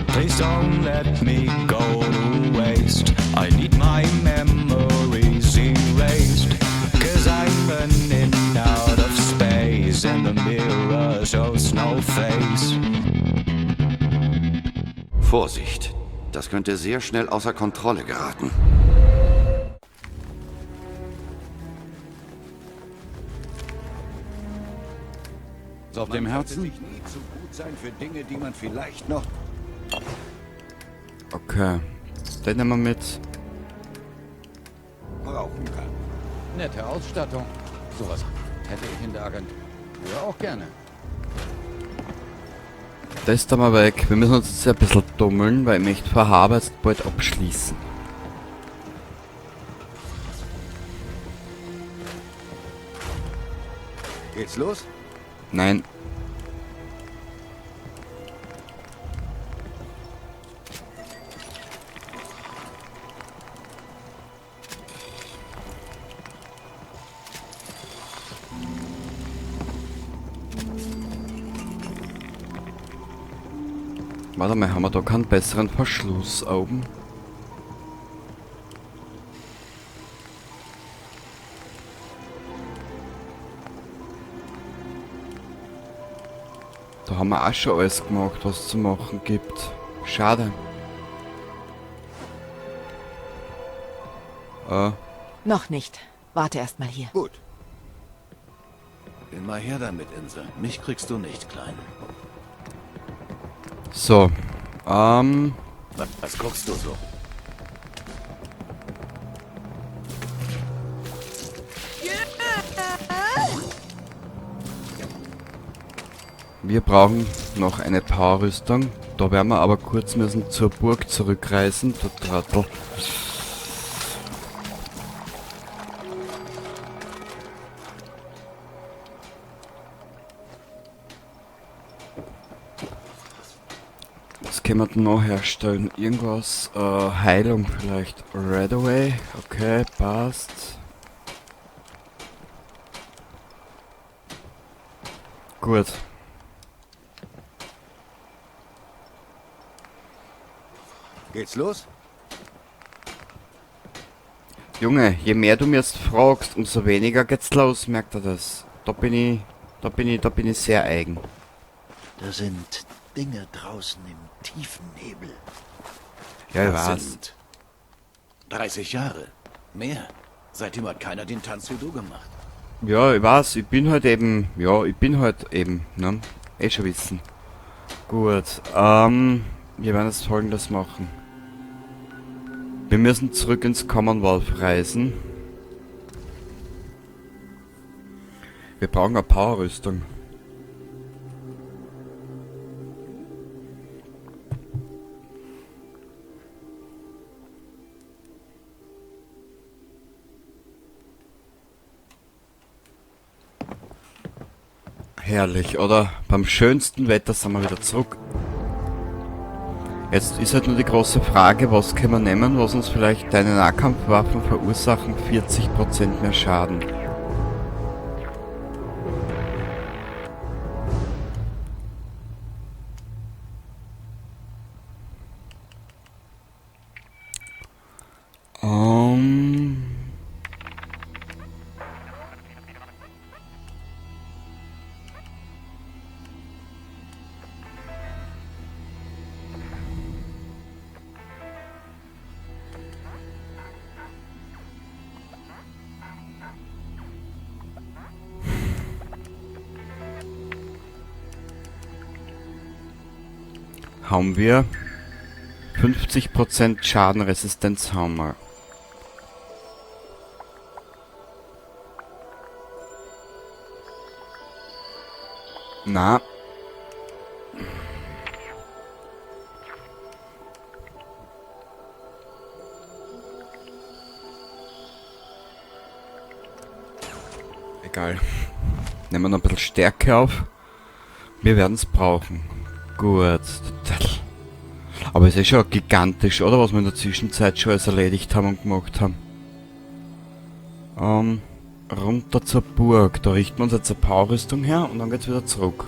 Please don't let me go to waste. I need my memories erased. Cause I'm running out of space and the mirror shows no face. Vorsicht, das könnte sehr schnell außer Kontrolle geraten. Ist auf dem Herzen? Nicht nie zu gut sein für Dinge, die man vielleicht noch... Okay. Den nehmen wir mit. brauchen kann. Nette Ausstattung. Sowas hätte ich in der Agentur auch gerne. Das da mal weg. Wir müssen uns jetzt ein bisschen dummeln, weil ich möchte Vorhaben jetzt bald abschließen. Geht's los? Nein. Warte mal, haben wir da keinen besseren Verschluss oben? Da haben wir auch schon alles gemacht, was es zu machen gibt. Schade. Noch nicht. Warte erst mal hier. Gut. Immer her damit, Insel. Mich kriegst du nicht, Klein. So. Was guckst du so? Wir brauchen noch eine Powerrüstung. Da werden wir aber kurz müssen zur Burg zurückreisen, der Trottel. Was können wir denn noch herstellen? Irgendwas? Heilung vielleicht. Redaway. Okay, passt. Gut. Geht's los? Junge, je mehr du mir jetzt fragst, umso weniger geht's los, merkt er das. Da bin ich sehr eigen. Da sind Dinge draußen im tiefen Nebel. Ja, ich Das weiß. sind 30 Jahre. Mehr. Seitdem hat keiner den Tanz wie du gemacht. Ja, ich weiß, ich bin halt eben, ne? Eh schon wissen. Gut, wir werden jetzt Folgendes machen. Wir müssen zurück ins Commonwealth reisen. Wir brauchen eine Powerrüstung. Herrlich, oder? Beim schönsten Wetter sind wir wieder zurück. Jetzt ist halt nur die große Frage, was können wir nehmen, was uns vielleicht deine Nahkampfwaffen verursachen 40% mehr Schaden. Haben wir 50% Schadenresistenz haben wir. Na. Egal. Nehmen wir noch ein bisschen Stärke auf. Wir werden es brauchen. Gut. Aber es ist schon gigantisch, oder? Was wir in der Zwischenzeit schon alles erledigt haben und gemacht haben. Runter zur Burg. Da richten wir uns jetzt eine Powerrüstung her und dann geht's wieder zurück.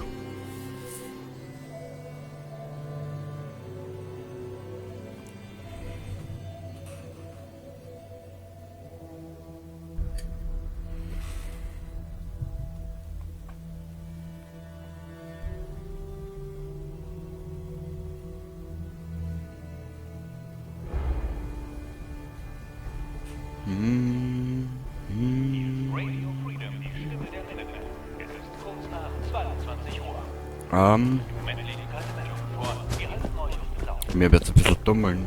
Mir wird's ein bisschen dummeln.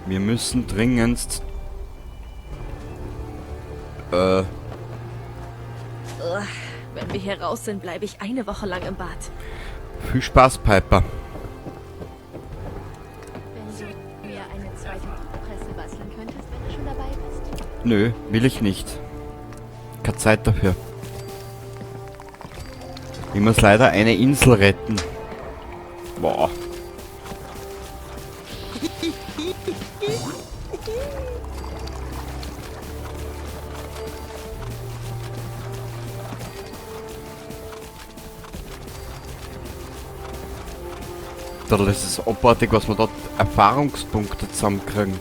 Wir müssen dringendst... Wenn wir hier raus sind, bleibe ich eine Woche lang im Bad. Viel Spaß, Piper. Wenn du mir eine zweite Presse basteln könntest, wenn du schon dabei bist. Nö, will ich nicht. Keine Zeit dafür. Ich muss leider eine Insel retten. Boah. Das ist abartig, was wir dort Erfahrungspunkte zusammenkriegen.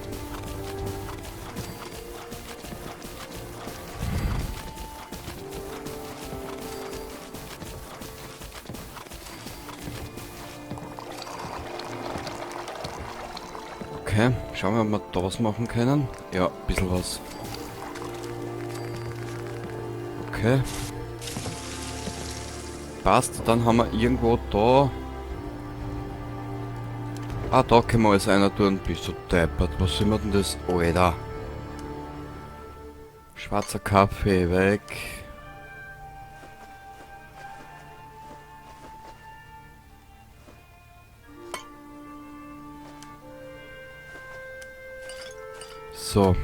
Okay, schauen wir, ob wir da was machen können. Ja, ein bisschen was. Okay. Passt, dann haben wir irgendwo da... Ah, da können wir alles einer tun. Bist du deppert. Was sind wir denn das? Alter. Schwarzer Kaffee, weg. So.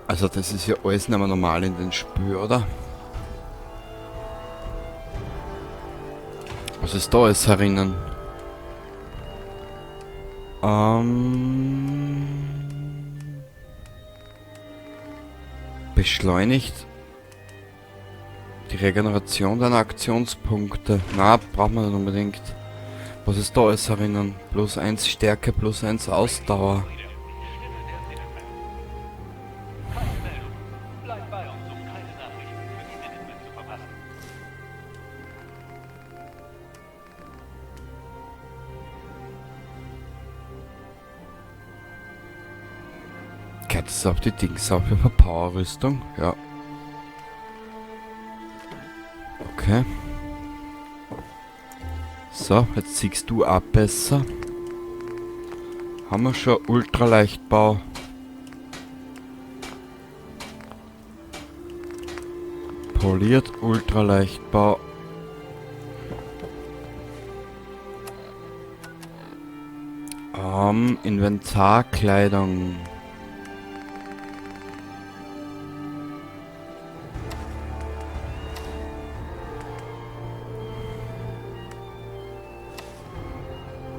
Also das ist ja alles nicht mehr normal in den Spiel, oder? Was ist da alles herinnen? Beschleunigt die Regeneration deiner Aktionspunkte. Na, braucht man nicht unbedingt. Was ist da alles herinnen? +1 Stärke, +1 Ausdauer. Geht es auf die Dings auf für Powerrüstung? Ja. Okay. So, jetzt siehst du auch besser. Haben wir schon Ultraleichtbau. Poliert Ultraleichtbau. Inventarkleidung.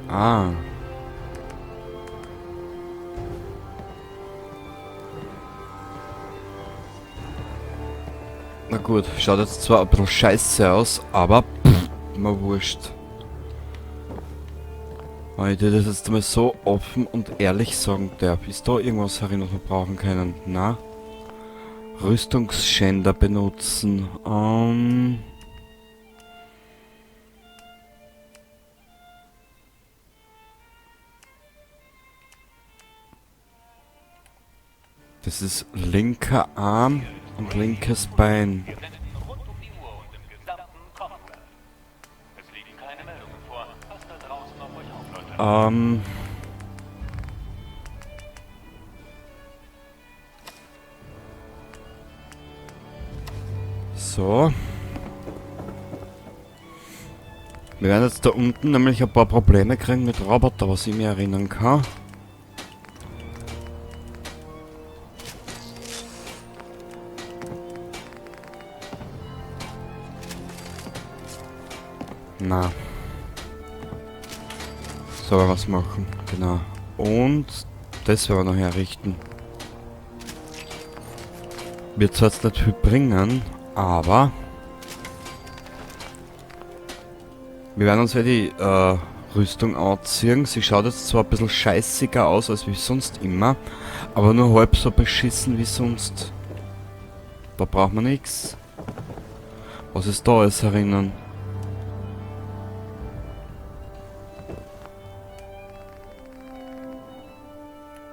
Ah. Na gut, schaut jetzt zwar ein bisschen scheiße aus, aber immer wurscht. Wenn ich dir das jetzt mal so offen und ehrlich sagen darf, ist da irgendwas herin, was wir brauchen können? Na? Rüstungsschänder benutzen. Das ist linker Arm und linkes Bein. So. Wir werden jetzt da unten nämlich ein paar Probleme kriegen mit Roboter, was ich mir erinnern kann. Na. So, was machen. Genau. Und das werden wir noch herrichten. Wird zwar jetzt nicht viel bringen, aber wir werden uns ja die Rüstung anziehen. Sie schaut jetzt zwar ein bisschen scheißiger aus als wie sonst immer, aber nur halb so beschissen wie sonst. Da braucht man nichts. Was ist da alles herinnen?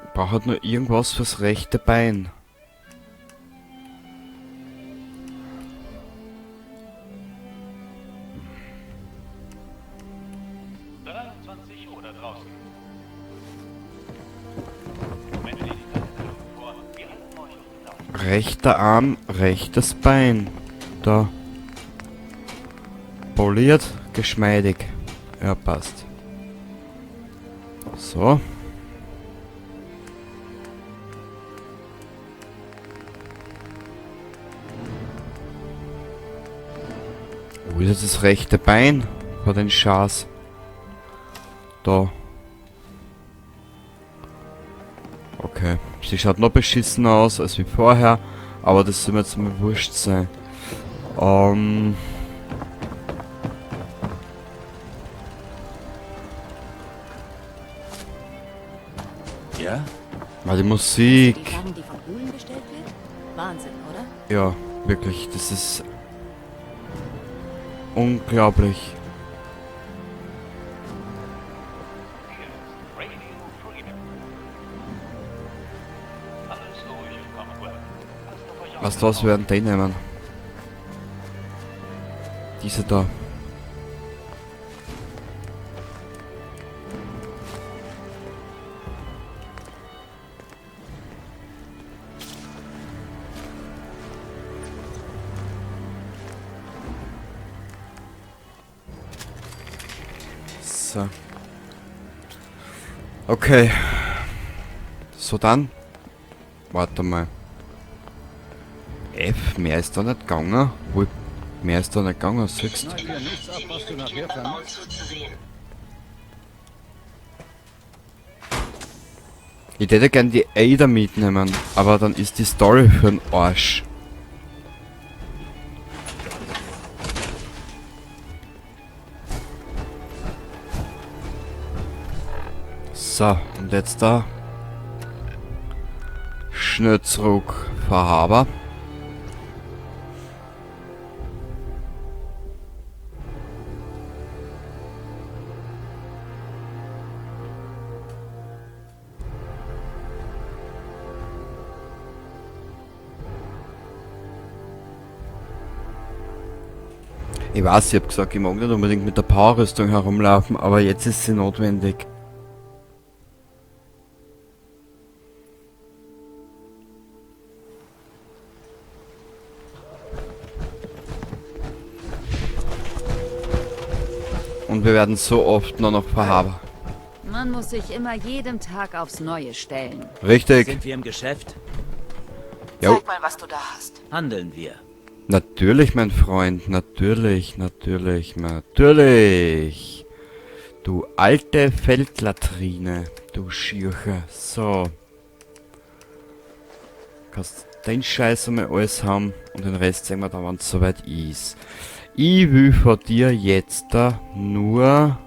Ich brauche halt nur irgendwas fürs rechte Bein. Rechter Arm, rechtes Bein. Da. Poliert, geschmeidig. Ja, passt. So. Wo ist jetzt das rechte Bein? Vor den Schaß. Da. Okay. Sie schaut noch beschissener aus als wie vorher. Aber das soll mir jetzt mal wurscht sein. Ja? Mal die Musik. Die Wagen, die von Hulen bestellt wird? Wahnsinn, oder? Ja, wirklich. Das ist unglaublich. Was werden die nehmen? Diese da. So. Okay. So dann. Warte mal. F, mehr ist da nicht gegangen. Wohl, mehr ist da nicht gegangen, siehst du? Schneid dir nichts ab, was du nachher vermisst. Ich hätte gern die Ada mitnehmen, aber dann ist die Story für den Arsch. So, und jetzt da. Schnell zurück, Verhaber. Ich weiß, ich hab gesagt, ich mag nicht unbedingt mit der Powerrüstung herumlaufen, aber jetzt ist sie notwendig. Und wir werden so oft nur noch Verhaber. Man muss sich immer jedem Tag aufs Neue stellen. Richtig. Sind wir im Geschäft? Jo. Zeig mal, was du da hast. Handeln wir. Natürlich, mein Freund. Natürlich, natürlich, natürlich. Du alte Feldlatrine. Du Schirche. So. Kannst den Scheiß einmal alles haben und den Rest sehen wir dann, wenn es soweit ist. Ich will von dir jetzt da nur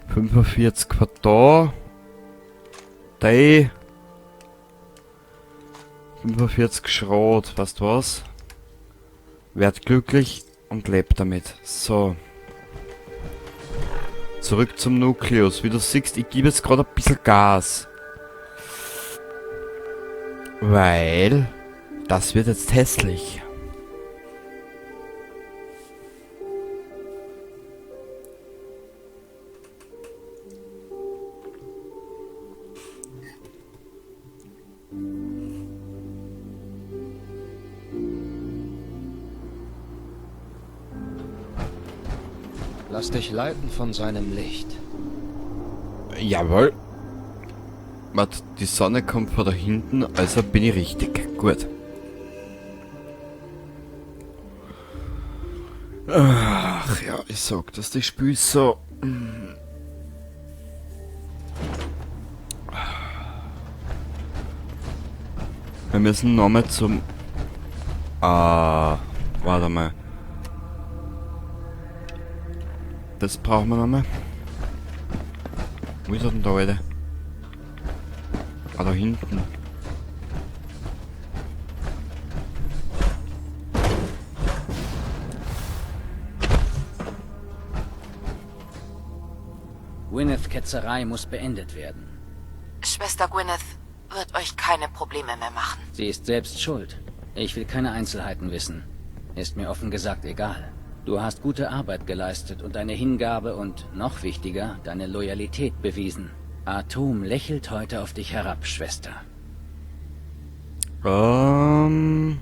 45 von da. Die 45 Schrot, weißt du was? Werd glücklich und leb damit. So. Zurück zum Nukleus. Wie du siehst, ich gebe jetzt gerade ein bisschen Gas. Weil das wird jetzt hässlich. Lass dich leiten von seinem Licht. Jawohl. Warte, die Sonne kommt von da hinten, also bin ich richtig. Gut. Ach ja, ich sag, dass das Spiel so... Wir müssen nochmal zum... warte mal. Das brauchen wir nochmal. Wo ist er denn da, Alter? Ah, da hinten. Gwyneth-Ketzerei muss beendet werden. Schwester Gwyneth wird euch keine Probleme mehr machen. Sie ist selbst schuld. Ich will keine Einzelheiten wissen. Ist mir offen gesagt egal. Du hast gute Arbeit geleistet und deine Hingabe und, noch wichtiger, deine Loyalität bewiesen. Atom lächelt heute auf dich herab, Schwester. Gepriesen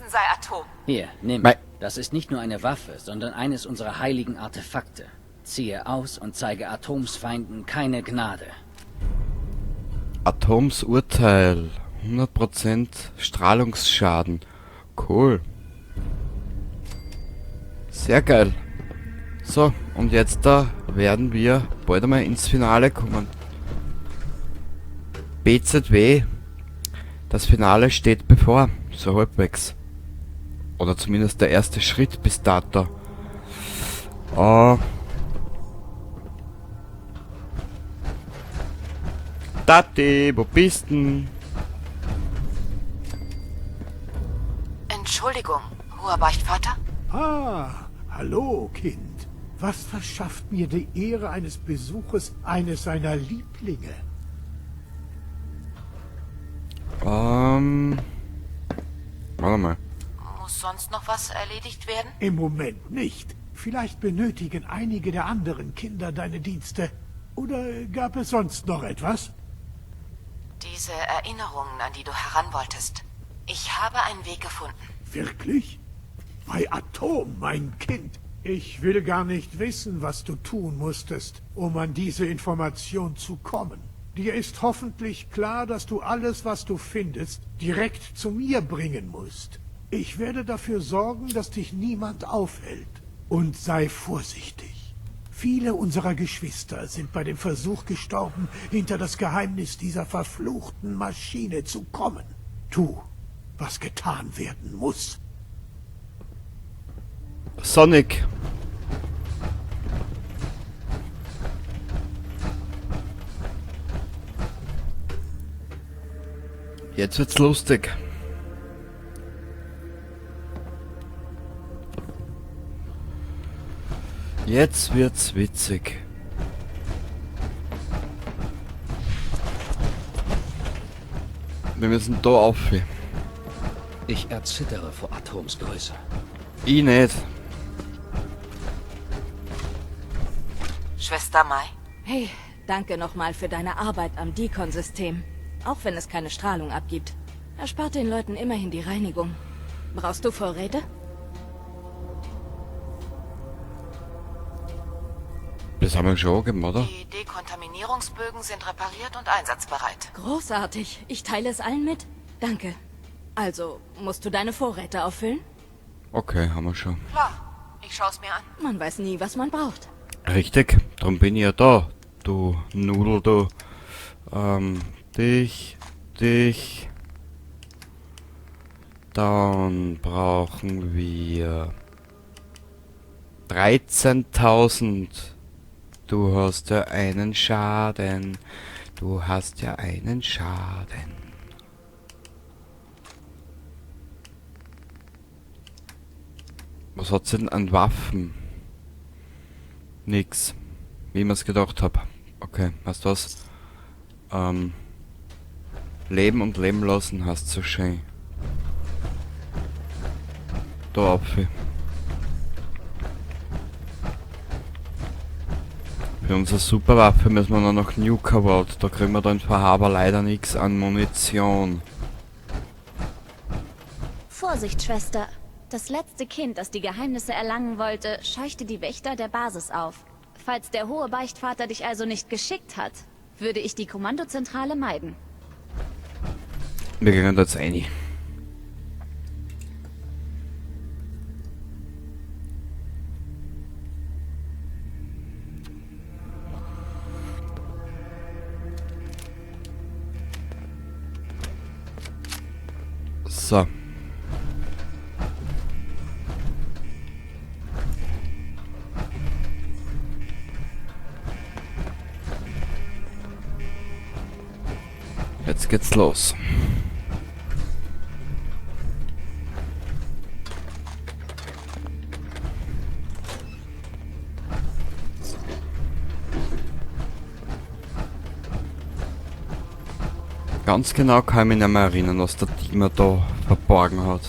sei Atom. Hier, nimm. Mei. Das ist nicht nur eine Waffe, sondern eines unserer heiligen Artefakte. Ziehe aus und zeige Atoms Feinden keine Gnade. Atoms Urteil. 100% Strahlungsschaden. Cool. Sehr geil. So, und jetzt da werden wir bald einmal ins Finale kommen. BZW. Das Finale steht bevor. So halbwegs. Oder zumindest der erste Schritt bis dato. Tati, wo bist denn? Entschuldigung, hoher Beichtvater? Ah, hallo, Kind. Was verschafft mir die Ehre eines Besuches eines seiner Lieblinge? Warte mal. Muss sonst noch was erledigt werden? Im Moment nicht. Vielleicht benötigen einige der anderen Kinder deine Dienste. Oder gab es sonst noch etwas? Diese Erinnerungen, an die du heran wolltest. Ich habe einen Weg gefunden. Wirklich? Bei Atom, mein Kind. Ich will gar nicht wissen, was du tun musstest, um an diese Information zu kommen. Dir ist hoffentlich klar, dass du alles, was du findest, direkt zu mir bringen musst. Ich werde dafür sorgen, dass dich niemand aufhält. Und sei vorsichtig. Viele unserer Geschwister sind bei dem Versuch gestorben, hinter das Geheimnis dieser verfluchten Maschine zu kommen. Tu, was getan werden muss. Sonic. Jetzt wird's lustig. Jetzt wird's witzig. Wir müssen da auf. Ich erzittere vor Atoms Größe. Ich nicht. Schwester Mai? Hey, danke nochmal für deine Arbeit am Deacon-System. Auch wenn es keine Strahlung abgibt. Erspart den Leuten immerhin die Reinigung. Brauchst du Vorräte? Das haben wir schon gemacht, oder? Die Dekontaminierungsbögen sind repariert und einsatzbereit. Großartig. Ich teile es allen mit. Danke. Also, musst du deine Vorräte auffüllen? Okay, haben wir schon. Klar, ich schaue es mir an. Man weiß nie, was man braucht. Richtig, darum bin ich ja da. Du Nudel, du. Dich. Dann brauchen wir 13.000. Du hast ja einen Schaden. Du hast ja einen Schaden. Was hat's denn an Waffen? Nix. Wie ich mir's gedacht hab. Okay, weißt du was? Leben und leben lassen heißt so schön. Da Apfel. Für unsere Superwaffe müssen wir noch nach Nuka World. Da kriegen wir dann Verhaber leider nichts an Munition. Vorsicht, Schwester. Das letzte Kind, das die Geheimnisse erlangen wollte, scheuchte die Wächter der Basis auf. Falls der hohe Beichtvater dich also nicht geschickt hat, würde ich die Kommandozentrale meiden. Wir gehen da jetzt rein. So. Jetzt geht's los. Ganz genau kann ich mich nicht mehr erinnern, was der Dima da verborgen hat.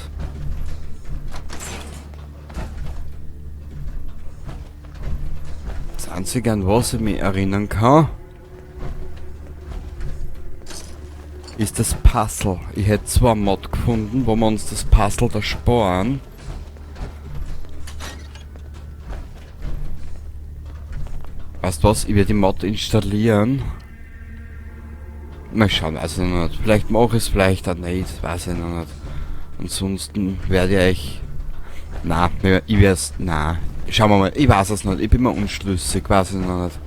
Das Einzige, an was ich mich erinnern kann, ist das Puzzle. Ich hätte zwar einen Mod gefunden, wo wir uns das Puzzle da sparen. Weißt du was? Ich werde die Mod installieren. Mal schauen, weiß ich noch nicht. Vielleicht mache ich es, vielleicht auch nicht, weiß ich noch nicht. Ansonsten werde ich euch... Nein, ich werde es... Nein. Schauen wir mal, ich weiß es nicht. Ich bin mir unschlüssig, weiß ich noch nicht.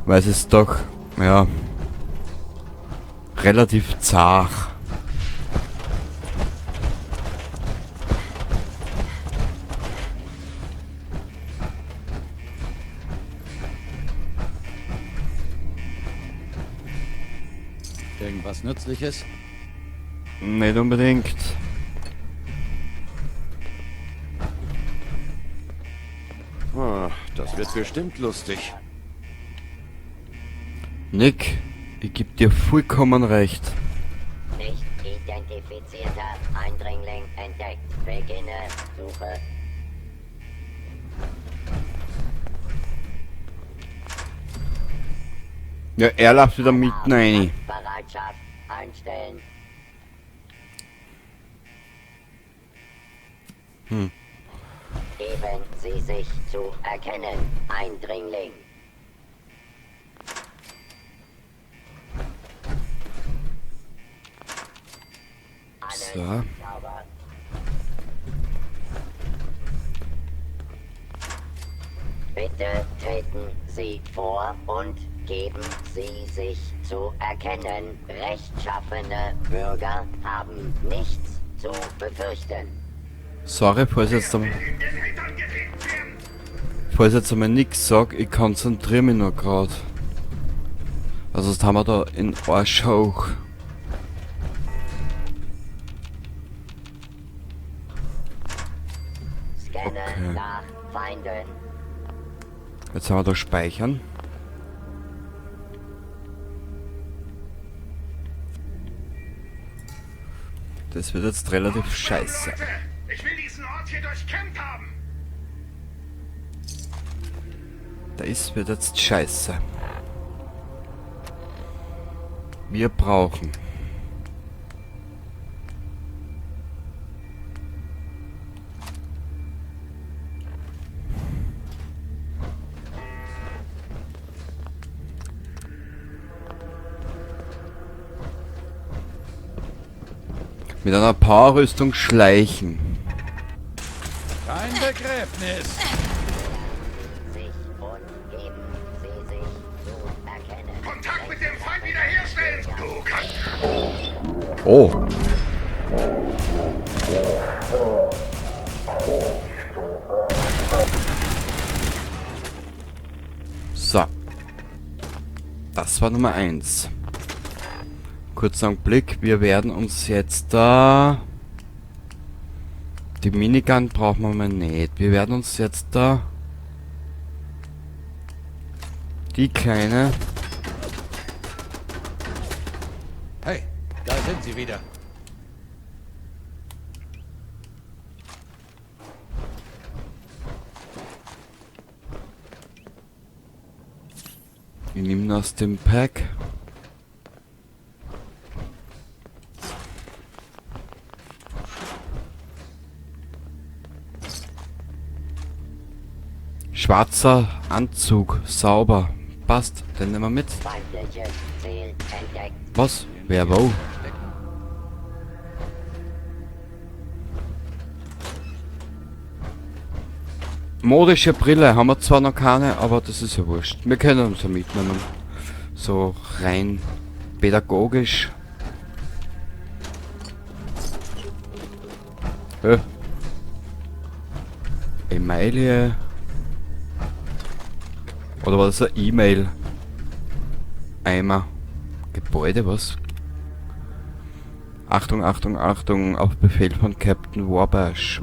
Weil es ist doch, ja... relativ zart. Irgendwas Nützliches? Nicht unbedingt. Das wird bestimmt lustig. Nick, ich geb dir vollkommen recht. Nicht identifizierter Eindringling entdeckt. Beginne Suche. Ja, er läuft wieder mitten rein. Bereitschaft einstellen. Geben Sie sich zu erkennen, Eindringling. So. Bitte treten Sie vor und geben Sie sich zu erkennen. Rechtschaffene Bürger haben nichts zu befürchten. Sorry, falls jetzt einmal nichts sag, ich konzentriere mich noch gerade. Also das haben wir da in Arsch hoch. Scannen nach Feinden. Jetzt haben wir da speichern. Das wird jetzt relativ scheiße. Ich will diesen Ort hier durchkämmt haben. Das wird jetzt scheiße. Wir brauchen mit einer Powerrüstung schleichen. Kein Begräbnis. Sich und geben Sie sich zu erkennen. Kontakt mit dem Feind wiederherstellen. Du kannst... Oh. So. Das war Nummer 1. Kurzer Blick, wir werden uns jetzt da... Die Minigun brauchen wir mal nicht. Wir werden uns jetzt da... Die kleine... Hey, da sind sie wieder. Ich nehme ihn aus dem Pack. Schwarzer Anzug, sauber. Passt, den nehmen wir mit. Feindliches Ziel entdeckt. Was? Wer wo? Modische Brille haben wir zwar noch keine, aber das ist ja wurscht. Wir können uns ja mitnehmen. So rein pädagogisch. Email. Oder war das ein E-Mail? Eimer. Gebäude, was? Achtung, Achtung, Achtung, auf Befehl von Captain Wabash,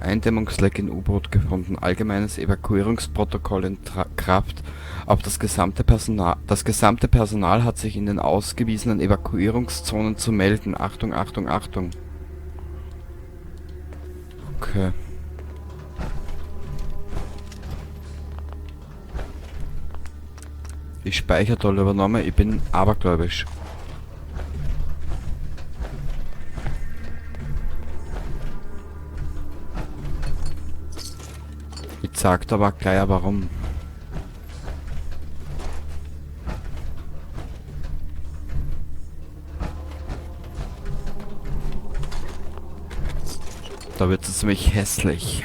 Eindämmungsleck in U-Boot gefunden, allgemeines Evakuierungsprotokoll in Kraft. Auf das gesamte Personal hat sich in den ausgewiesenen Evakuierungszonen zu melden. Achtung, Achtung, Achtung. Okay. Ich speichere da lieber nochmal, ich bin abergläubisch. Ich sag aber gleich warum. Da wird es nämlich hässlich.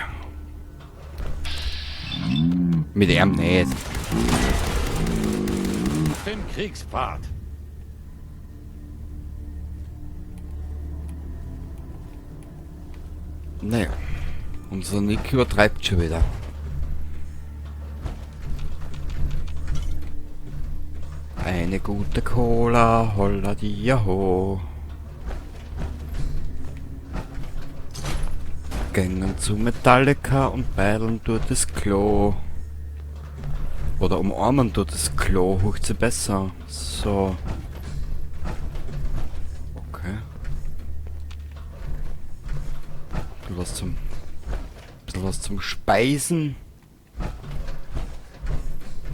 Mit ihm nicht. Den Kriegspfad. Naja, unser Nick übertreibt schon wieder. Eine gute Cola, holla die ho. Gängen zu Metallica und beideln durch das Klo. Oder umarmen durch das Klo, hucht sie besser. So. Okay. Bisschen was zum Speisen.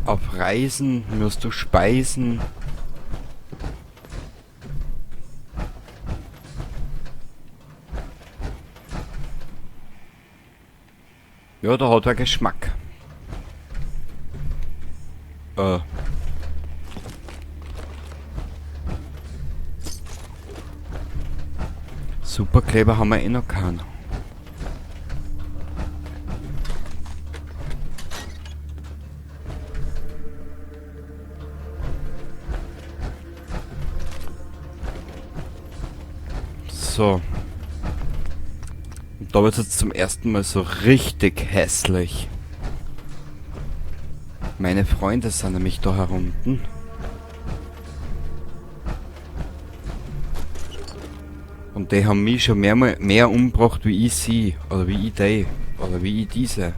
Auf Reisen musst du speisen. Ja, da hat er Geschmack. Superkleber haben wir eh noch keinen. So. Und da wird es jetzt zum ersten Mal so richtig hässlich. Meine Freunde sind nämlich da herunten. Und die haben mich schon mehr umgebracht wie ich sie. Oder wie ich die. Oder wie ich diese.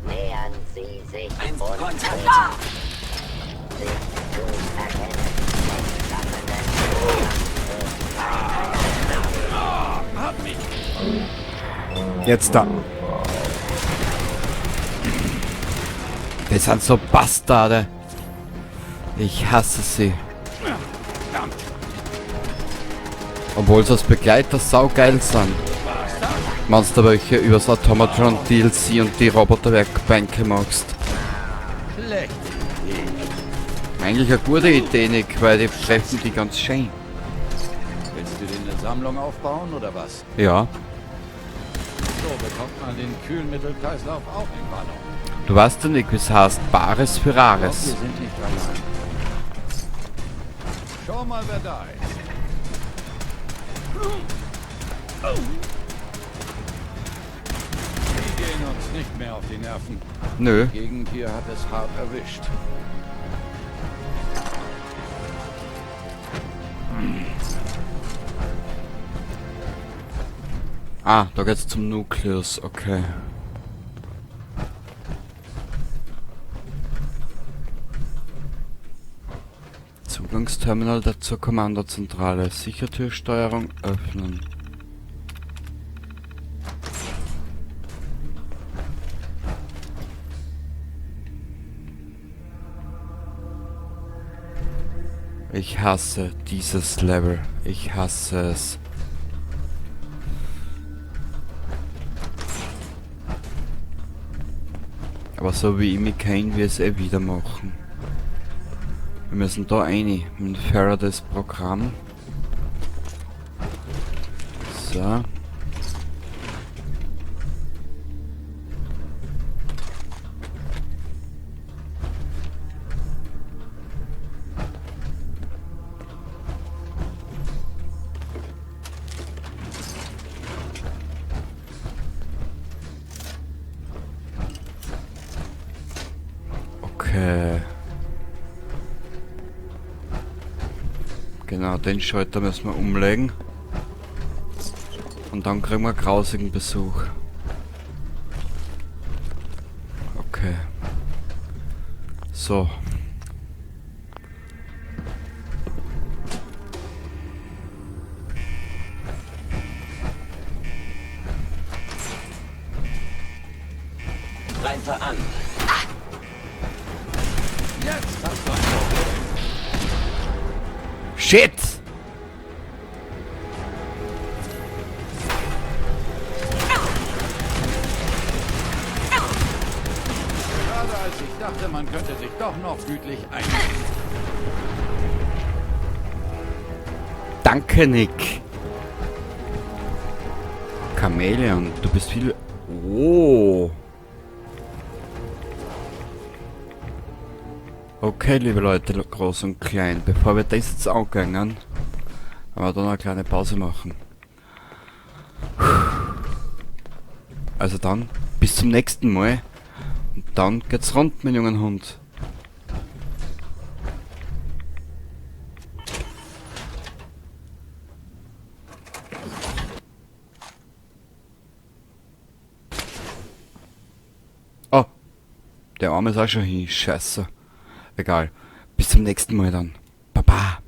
Nähern Sie sich Ein und Kontakt. sich zu erkennen. Jetzt da. Wir sind so Bastarde. Ich hasse sie. Obwohl sie als Begleiter saugeil sind. Meinst du welche übers Automatron DLC und die Roboterwerkbänke magst? Schlecht. Eigentlich eine gute Idee, Nick, weil die treffen die ganz schön. Willst du dir eine Sammlung aufbauen oder was? Ja. So bekommt man den Kühlmittelkreislauf auch in Ballung. Du weißt ja nicht, wie es heißt. Bares für Ich glaub, Rares. wir sind nicht allein. Schau mal, wer da ist. Die gehen uns nicht mehr auf die Nerven. Nö. Die Gegend hier hat es hart erwischt. Ah, da geht's zum Nukleus, okay. Zugangsterminal zur Kommandozentrale. Sichertürsteuerung öffnen. Ich hasse dieses Level. Ich hasse es. Aber so wie ich mich kenne, wir es eh wieder machen. Wir müssen da rein, mit Faradays Programm. So. Okay. Genau, den Schalter müssen wir umlegen. Und dann kriegen wir grausigen Besuch. Okay. So. Greife an. Jetzt hast du ein Problem. Shit! Gerade als ich dachte, man könnte sich doch noch gütlich einigen. Danke, Nick. Chamäleon, du bist viel... Oh. Okay, liebe Leute, groß und klein, bevor wir das jetzt angehen, werden wir da noch eine kleine Pause machen. Also dann, bis zum nächsten Mal. Und dann geht's rund, mein jungen Hund. Oh, der Arm ist auch schon hin, scheiße. Egal. Bis zum nächsten Mal dann. Baba.